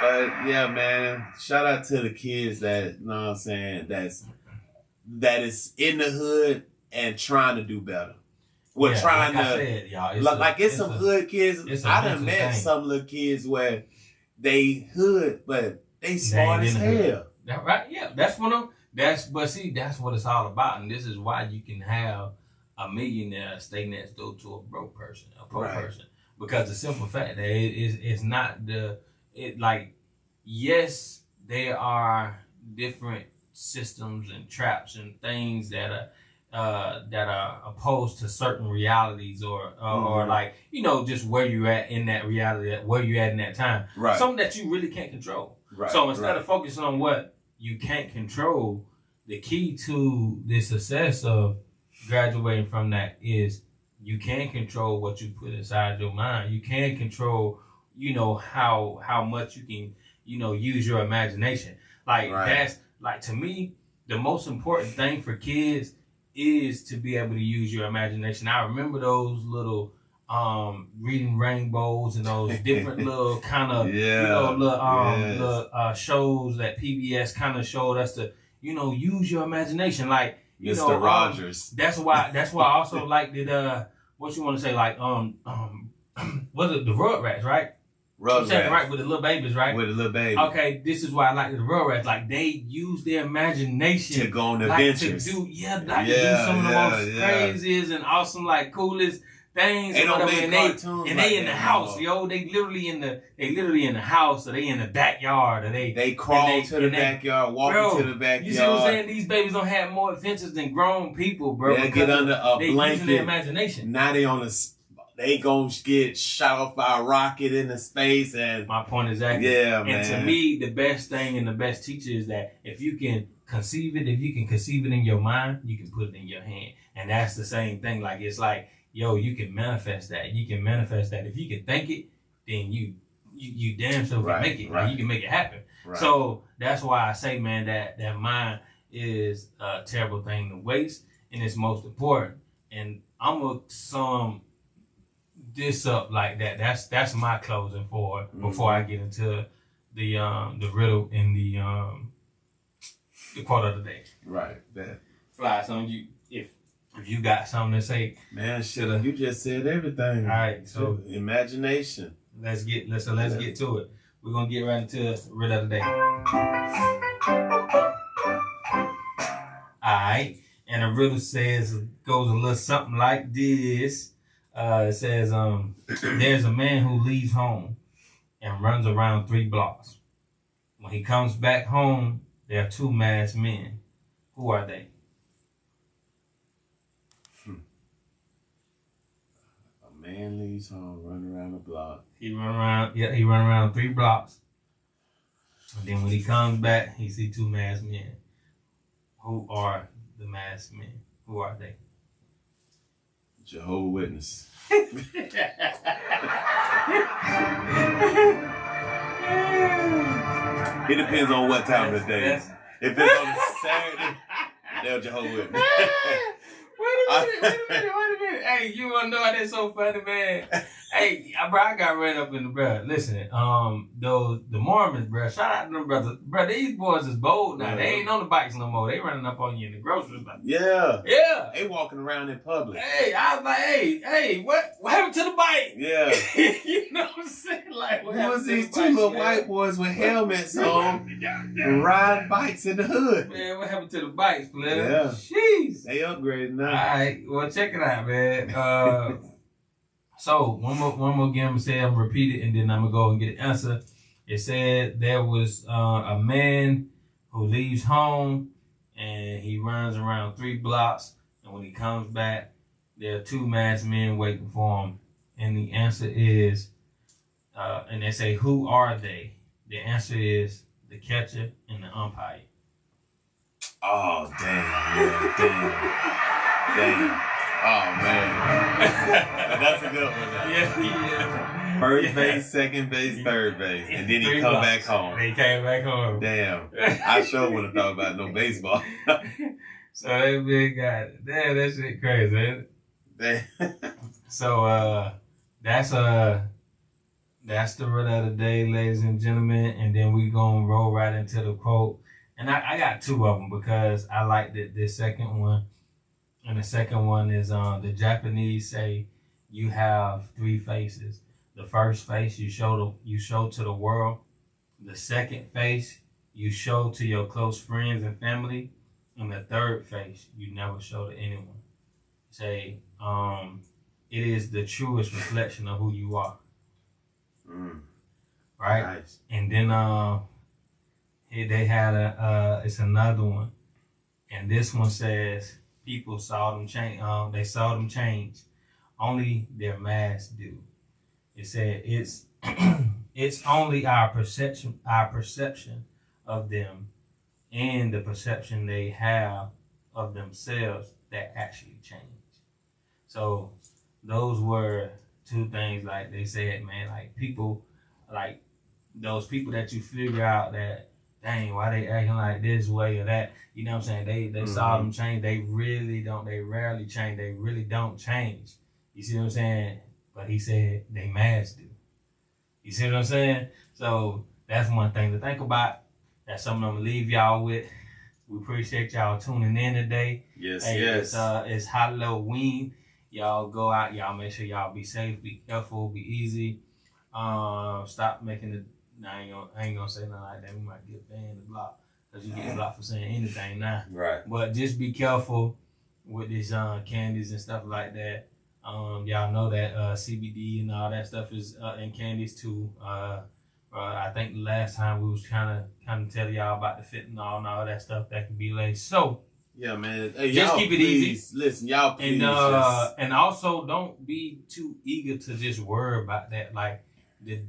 But yeah, man. Shout out to the kids that, you know what I'm saying, that is in the hood and trying to do better. We're trying like to, I said, y'all, it's some hood kids. I done met some little kids where they hood, but they smart as hell. That right? Yeah, that's one of. That's what it's all about, and this is why you can have a millionaire stay next door to a broke person, a poor person, because the simple fact that it's not yes, there are different systems and traps and things that are opposed to certain realities or like, you know, just where you're at in that reality, where you're at in that time, something that you really can't control. So instead of focusing on what you can't control, the key to the success of graduating from that is you can control what you put inside your mind. You can control, you know, how much you can, you know, use your imagination. Like that's like, to me, the most important thing for kids is to be able to use your imagination. I remember those little reading rainbows and those different little kind of shows that PBS kind of showed us to, use your imagination. Like, Mr. Rogers. That's why I also liked it, what you want to say, like, was it the Rugrats, right? Rugrats. Right, with the little babies, right? With the little baby. Okay, this is why I like the Rugrats. Like, they use their imagination to go on adventures. To do some of the most craziest and awesome, like, coolest things. They don't make cartoons and they in the house, yo. They literally in the house, or they in the backyard, or they crawl to the backyard, walk to the backyard. You see what I'm saying? These babies don't have more adventures than grown people, bro. They get under a blanket. Using their imagination. Now they gonna get shot off by a rocket into space. And my point exactly. Yeah, man. And to me, the best thing and the best teacher is that if you can conceive it in your mind, you can put it in your hand. And that's the same thing. Like, it's like, yo, you can manifest that. You can manifest that. If you can think it, then you damn sure can make it. Right. Like, you can make it happen. Right. So that's why I say, man, that mind is a terrible thing to waste, and it's most important. And I'm gonna sum this up like that. That's my closing for it before I get into the riddle and the quote of the day. Right. That Fly, son. If you got something to say, man, you just said everything. All right, so imagination. Let's get to it. We're gonna get right into the riddle of the day. All right, and the riddle goes a little something like this. It says, there's a man who leaves home and runs around 3 blocks. When he comes back home, there are 2 masked men. Who are they? A man leaves home, run around the block. He run around 3 blocks. And then when he comes back, he see 2 masked men. Who are the masked men? Who are they? Jehovah's Witness. It depends on what time of the day. If it's on a Saturday, they're Jehovah's Witness. Wait a minute. Hey, you wanna know why that's so funny, man? Hey, bro, I got ran up in the bro. Listen, the Mormons, bro. Shout out to them brothers, bro. These boys is bold now. They ain't on the bikes no more. They running up on you in the grocery store. Yeah. They walking around in public. Hey, I was like, hey, what happened to the bike? Yeah. You know what I'm saying? Like, what was these 2 little white boys with helmets on, riding bikes in the hood? Man, what happened to the bikes, man? Yeah. Jeez. They upgraded now. All right, well, check it out, man. So one more again, I'm gonna say, I'm gonna repeat it, and then I'm gonna go and get an answer. It said there was a man who leaves home and he runs around 3 blocks, and when he comes back, there are 2 masked men waiting for him. And the answer is, and they say, who are they? The answer is the catcher and the umpire. Oh, damn. Yeah, damn. Oh, man. That's a good one. Yeah. First base, second base, third base. And then he come back home. He came back home. Damn. I sure wouldn't have thought about no baseball. So that big guy. Damn, that shit crazy, ain't it? Damn. So that's the riddle of the day, ladies and gentlemen. And then we gonna roll right into the quote. And I got 2 of them because I like the second one. And the second one is the Japanese say you have 3 faces. The first face you show to the world. The second face you show to your close friends and family. And the third face you never show to anyone. Say it is the truest reflection of who you are. Right? Nice. And then they had it's another one. And this one says people saw them change. They saw them change. Only their masks do. It said it's it's only our perception of them and the perception they have of themselves that actually change. So those were 2 things, like they said, man, like people, like those people that you figure out that, dang, why they acting like this way or that, you know what I'm saying? They saw them change. They rarely change. They really don't change. You see what I'm saying? but he said they mads do. You see what I'm saying? So that's one thing to think about. That's something I'm gonna leave y'all with. We appreciate y'all tuning in today. Yes, hey, yes. It's Halloween. Y'all go out. Y'all make sure y'all be safe, be careful, be easy. Stop making it. I ain't gonna say nothing like that. We might get banned and blocked because you get blocked for saying anything now. Right. But just be careful with these candies and stuff like that. Y'all know that CBD and all that stuff is in candies too. I think the last time we was kind of tell y'all about the fentanyl and all that stuff that can be laced. So yeah, man. Hey, just keep it easy. Listen, y'all please. And also don't be too eager to just worry about that. Like the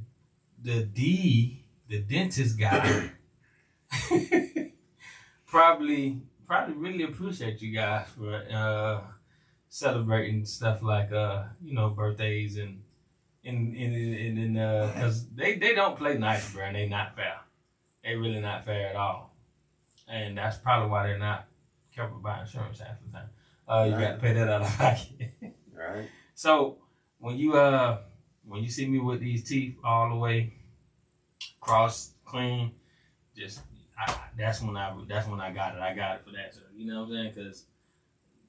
dentist guy probably really appreciate you guys for celebrating stuff like birthdays and because they don't play nice, bro, and they not fair. They really not fair at all, and that's probably why they're not careful about insurance half the time. You got to pay that out of pocket. Right. So when you see me with these teeth all the way cross clean, that's when I got it. I got it for that. So you know what I'm saying? Because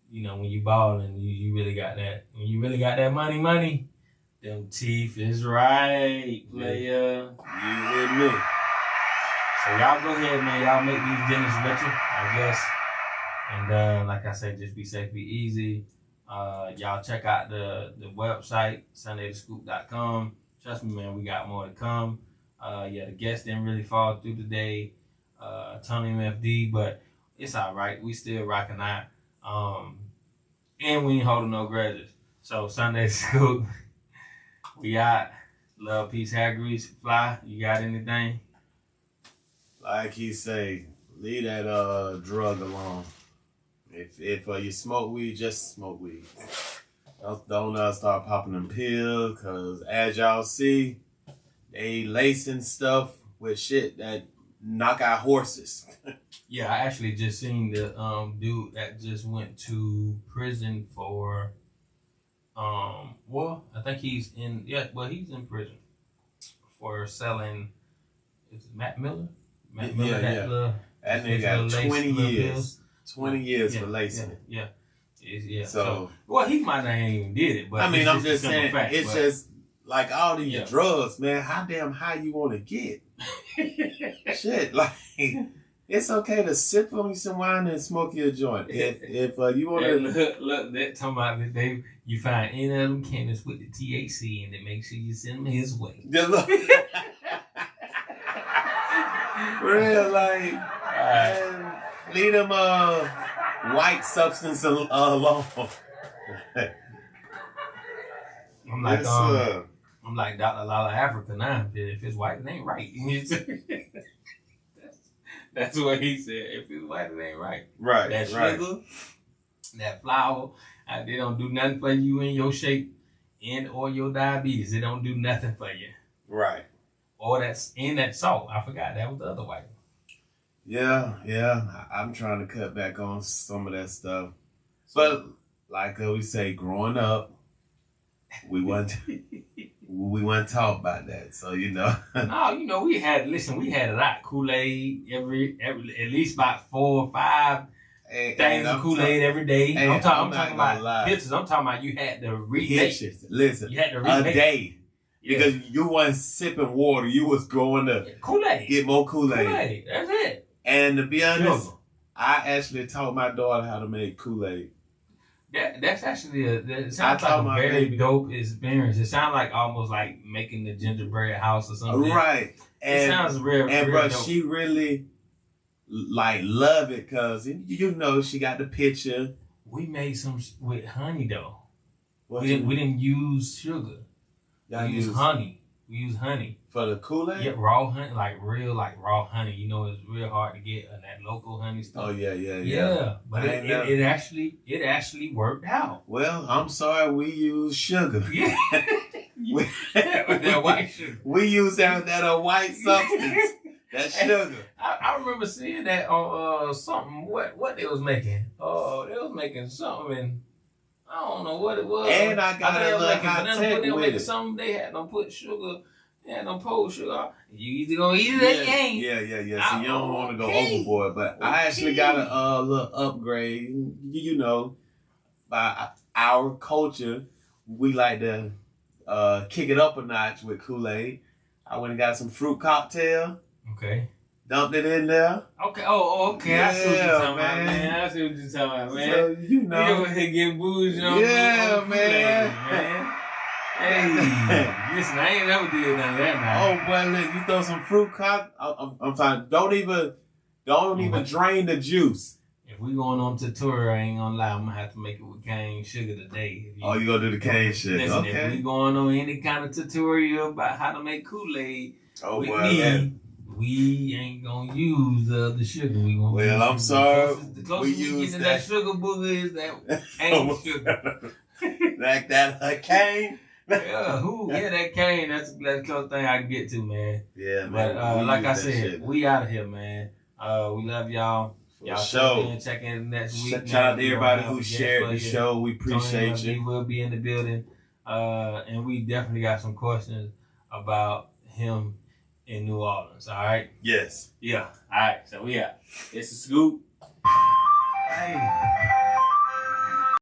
when you ballin', you really got that. When you really got that money. Them teeth is right, player. You with me. So y'all go ahead, man. Y'all make these dinners better, I guess. And like I said, just be safe, be easy. Y'all check out the website, SundayTheScoop.com. Trust me, man, we got more to come. The guests didn't really fall through today. Tony MFD, but it's all right. We still rocking out. And we ain't holding no grudges. So Sunday Scoop. We out. Love, peace, hair grease. Fly, you got anything? Like he say, leave that drug alone. If you smoke weed, just smoke weed. Don't start popping them pills, because as y'all see, they lacing stuff with shit that knock out horses. Yeah, I actually just seen the dude that just went to prison for I think he's in prison for selling. Is it Matt Miller? Matt Miller, that nigga got 20 years. 20 years for lacing it. Yeah. So he might not even did it, but I mean, I'm just saying, fact, just like all these drugs, man. How damn high you want to get? Shit, like it's okay to sip on you some wine and smoke your joint. If you want to look, that talking about that you find any of them candies with the THC in it, make sure you send them his way. Real like, man, leave them white substance alone. I'm like Dr. Lala Africa now. If it's white, it ain't right. That's what he said. If it's white, it ain't right. Right. That sugar, that flour, they don't do nothing for you in your shape or your diabetes. It don't do nothing for you. Right. Or that's in that salt. I forgot that was the other white one. Yeah. I'm trying to cut back on some of that stuff. But like we say, growing up, we weren't taught about that. So No, we had a lot. Kool-Aid every at least about 4 or 5 things of Kool-Aid every day. I'm talking about pictures. I'm talking about you had to remake. Listen, you had to remake a day. Because you wasn't sipping water, you was going to Kool-Aid. Get more Kool-Aid. Kool-Aid, that's it. And to be honest, I actually taught my daughter how to make Kool-Aid. That's actually it sounds like a very dope experience. It sounds like almost like making the gingerbread house or something. Right. And, it sounds real but dope. she really love it because she got the picture. We made some with honey though. We didn't use sugar. We used honey. We use honey. For the Kool-Aid? Yeah, raw honey, like raw honey. It's real hard to get that local honey stuff. Oh, yeah. Yeah, but it actually worked out. Well, I'm sorry we use sugar. Yeah. That white sugar. We use that white substance. That sugar. I remember seeing that on something. What they was making? Oh, they was making something. I don't know what it was. And I got a little hot tech with it. Some they had them put sugar, they had them pour sugar. You either gonna eat it or you ain't. Yeah. So you don't want to go overboard. But I actually got a little upgrade. You know, by our culture, we like to kick it up a notch with Kool-Aid. I went and got some fruit cocktail. Okay. Dumped it in there. Okay. Oh, okay. Yeah, I see what you're talking man. about, man. I see what you're talking about, man. So, you know. You over here getting bougie on Yeah, on man. Hey, listen, I ain't never did none of that now. Oh, well, look, you throw some fruit cocktail. I'm sorry. Don't even drain the juice. If we going on to tour, I ain't gonna lie, I'm gonna have to make it with cane sugar today. You gonna do the cane sugar? Listen, okay. If we going on any kind of tutorial about how to make Kool-Aid with me, man. we ain't gonna use the sugar. We gonna well, I'm sorry. The closest we get to that sugar booger is that ain't sugar. Like that cane? Yeah, that cane. That's the close thing I can get to, man. Yeah, man. But like I said, we out of here, man. We love y'all. Y'all check in next week. Shout out to everybody who shared the show. We appreciate you. We will be in the building. And we definitely got some questions about him in New Orleans. All right? Yes. Yeah. All right. So we out. It's a scoop. Hey.